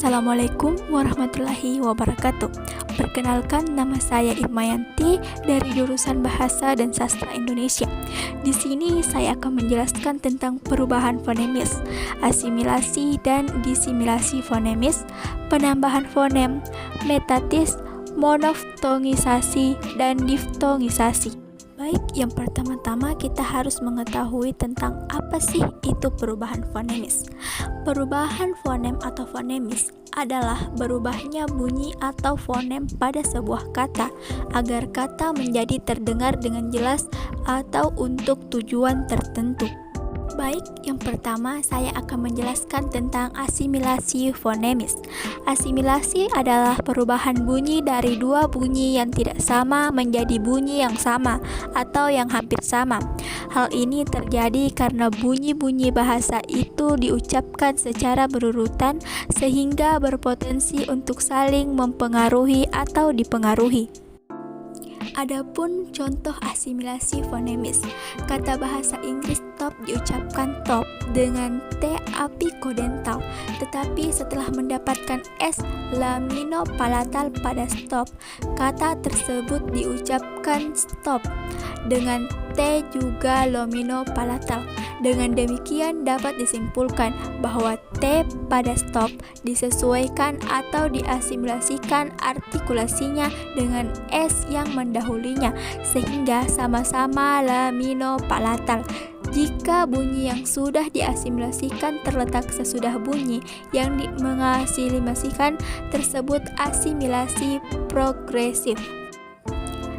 Assalamualaikum warahmatullahi wabarakatuh. Perkenalkan, nama saya Irmayanti dari jurusan Bahasa dan Sastra Indonesia. Di sini saya akan menjelaskan tentang perubahan fonemis, asimilasi dan disimilasi fonemis, penambahan fonem, metatis, monoftongisasi, dan diftongisasi. Baik, yang pertama-tama kita harus mengetahui tentang apa sih itu perubahan fonemis. Perubahan fonem atau fonemis adalah berubahnya bunyi atau fonem pada sebuah kata agar kata menjadi terdengar dengan jelas atau untuk tujuan tertentu. Baik, yang pertama saya akan menjelaskan tentang asimilasi fonemis. Asimilasi adalah perubahan bunyi dari dua bunyi yang tidak sama menjadi bunyi yang sama atau yang hampir sama. Hal ini terjadi karena bunyi-bunyi bahasa itu diucapkan secara berurutan sehingga berpotensi untuk saling mempengaruhi atau dipengaruhi. Adapun contoh asimilasi fonemis, kata bahasa Inggris top diucapkan top dengan T apikodental, tetapi setelah mendapatkan S laminopalatal pada stop, kata tersebut diucapkan stop dengan T juga laminopalatal. Dengan demikian dapat disimpulkan bahwa T pada stop disesuaikan atau diasimilasikan artikulasinya dengan S yang mendahulunya sehingga sama-sama laminopalatal. Jika bunyi yang sudah diasimilasikan terletak sesudah bunyi yang mengasimilasikan tersebut asimilasi progresif.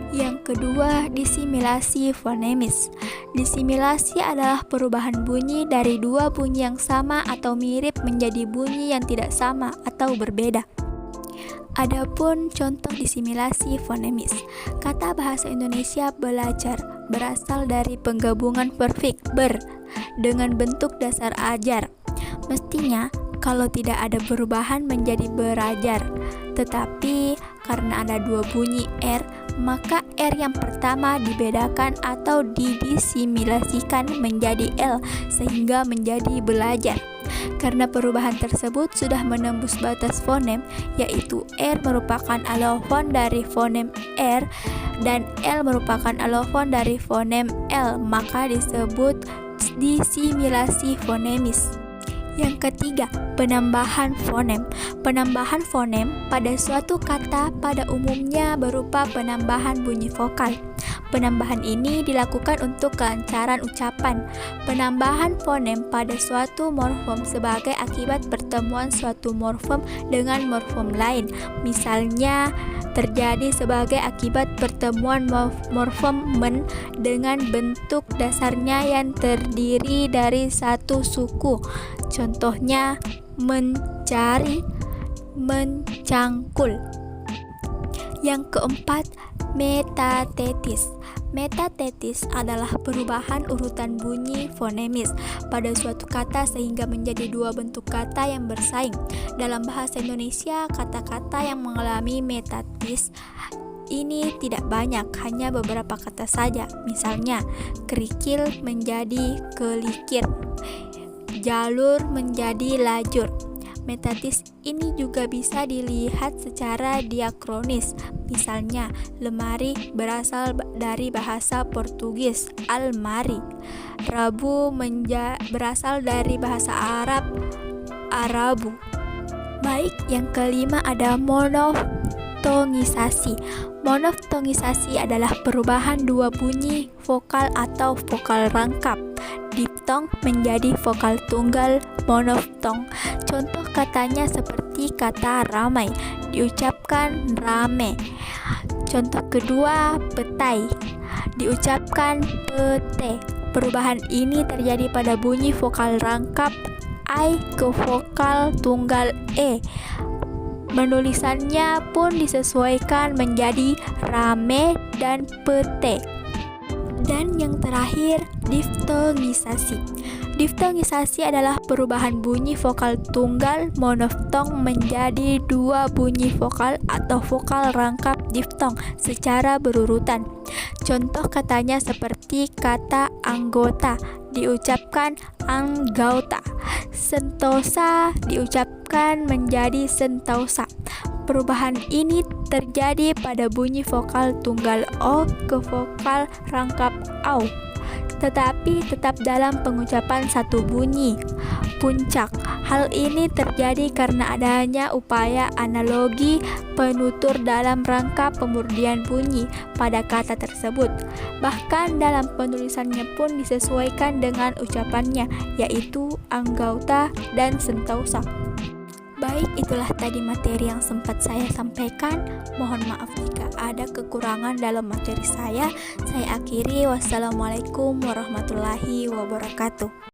Yang kedua, disimilasi fonemis. Disimilasi adalah perubahan bunyi dari dua bunyi yang sama atau mirip menjadi bunyi yang tidak sama atau berbeda. Adapun contoh disimilasi fonemis, kata bahasa Indonesia belajar berasal dari penggabungan perfik ber dengan bentuk dasar ajar. Mestinya kalau tidak ada perubahan menjadi berajar, tetapi karena ada dua bunyi R, maka R yang pertama dibedakan atau didisimilasikan menjadi L sehingga menjadi belajar. Karena perubahan tersebut sudah menembus batas fonem, yaitu R merupakan alofon dari fonem R dan L merupakan alofon dari fonem L, maka disebut disimilasi fonemis. Yang ketiga, penambahan fonem. Penambahan fonem pada suatu kata pada umumnya berupa penambahan bunyi vokal. Penambahan ini dilakukan untuk kelancaran ucapan. Penambahan fonem pada suatu morfem sebagai akibat pertemuan suatu morfem dengan morfem lain. Misalnya, terjadi sebagai akibat pertemuan morfem men dengan bentuk dasarnya yang terdiri dari satu suku. Contohnya, mencari, mencangkul. Yang keempat, metatetis. Metatetis adalah perubahan urutan bunyi fonemis pada suatu kata sehingga menjadi dua bentuk kata yang bersaing. Dalam bahasa Indonesia, kata-kata yang mengalami metatetis ini tidak banyak, hanya beberapa kata saja. Misalnya, kerikil menjadi kelikir, jalur menjadi lajur. Metatis ini juga bisa dilihat secara diakronis. Misalnya, lemari berasal dari bahasa Portugis, almari. Rabu berasal dari bahasa Arab, arabu. Baik, yang kelima ada monoftongisasi. Monoftongisasi adalah perubahan dua bunyi vokal atau vokal rangkap diftong menjadi vokal tunggal monoftong. Contoh katanya seperti kata ramai diucapkan rame. Contoh kedua, petai diucapkan pete. Perubahan ini terjadi pada bunyi vokal rangkap I ke vokal tunggal E. Penulisannya pun disesuaikan menjadi rame dan pete. Dan yang terakhir, diftongisasi. Diftongisasi adalah perubahan bunyi vokal tunggal monoftong menjadi dua bunyi vokal atau vokal rangkap diftong secara berurutan. Contoh katanya seperti kata anggota diucapkan anggauta. Sentosa diucapkan menjadi sentosa. Perubahan ini terjadi pada bunyi vokal tunggal O ke vokal rangkap AU, tetapi tetap dalam pengucapan satu bunyi, puncak. Hal ini terjadi karena adanya upaya analogi penutur dalam rangka pemurnian bunyi pada kata tersebut. Bahkan dalam penulisannya pun disesuaikan dengan ucapannya, yaitu anggauta dan sentosa. Baik, itulah tadi materi yang sempat saya sampaikan. Mohon maaf jika ada kekurangan dalam materi saya. Saya akhiri, wassalamualaikum warahmatullahi wabarakatuh.